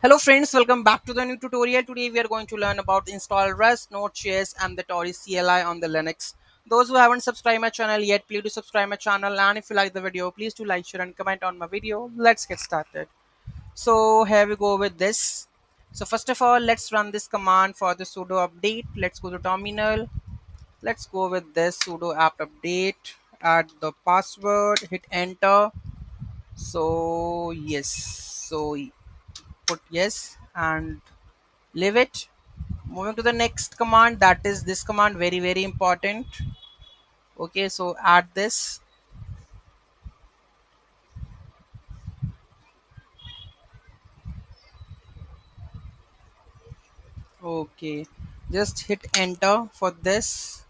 Hello friends, welcome back to the new tutorial. Today we are going to learn about install Rust, Node.js and the Tauri CLI on the Linux. Those who haven't subscribed my channel yet, please do subscribe my channel, and if you like the video, please do like, share and comment on my video. Let's get started. So here we go with this. So first of all, let's run this command for the sudo update. Let's go to terminal. Let's go with this sudo apt update. Add the password, hit enter. So yes, so put yes and leave it. Moving to the next command, that is this command, very important. Okay, so add this. Okay, just hit enter for this.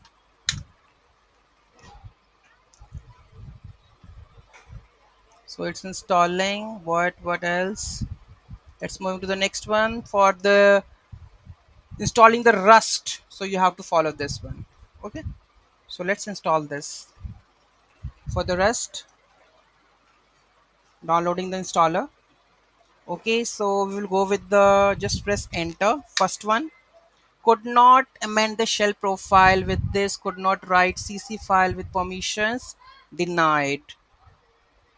So it's installing. What else? Let's move to the next one for the installing the Rust. So you have to follow this one. Okay, so let's install this. For the Rust, downloading the installer. Okay, so we will go with the, just press enter, first one. Could not amend the shell profile with this, could not write cc file with permissions, denied.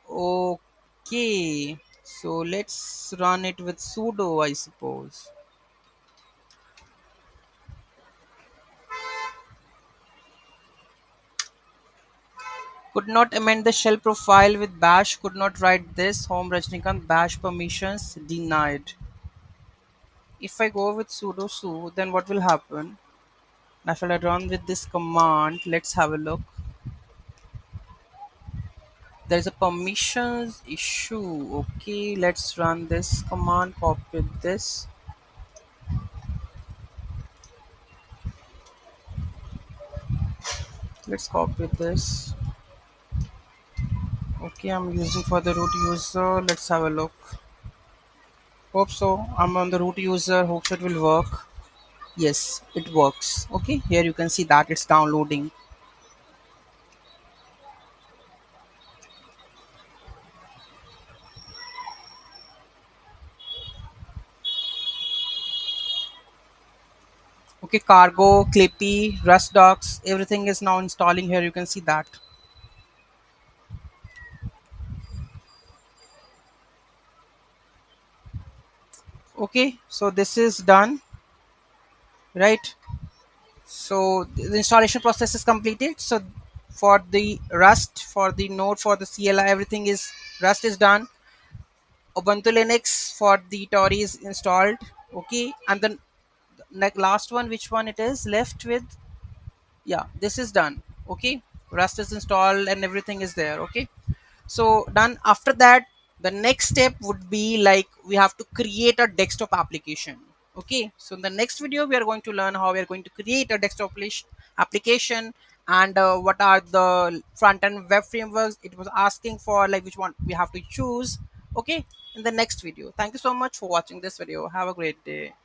Okay, so let's run it with sudo, I suppose. Could not amend the shell profile with bash, could not write this, home Rajnikant, bash permissions, denied. If I go with sudo su, then what will happen? After I run with this command, let's have a look. There's a permissions issue. Okay, let's run this command, copy this. Let's copy this. Okay, I'm using for the root user. Let's have a look. Hope so. I'm on the root user. Hope so it will work. Yes, it works. Okay, here you can see that it's downloading. Okay, cargo, clippy, rust docs, everything is now installing here. You can see that. Okay, so this is done, right? So the installation process is completed. So for the Rust, for the Node, for the CLI, everything is Rust is done. Ubuntu Linux for the Tauri is installed. Okay, and then like last one, which one it is left with? Yeah, this is done. Okay, Rust is installed and everything is there. Okay, so done. After that, the next step would be like we have to create a desktop application. Okay, so in the next video we are going to learn how we are going to create a desktop application, and what are the front end web frameworks it was asking for, like which one we have to choose. Okay, in the next video. Thank you so much for watching this video. Have a great day.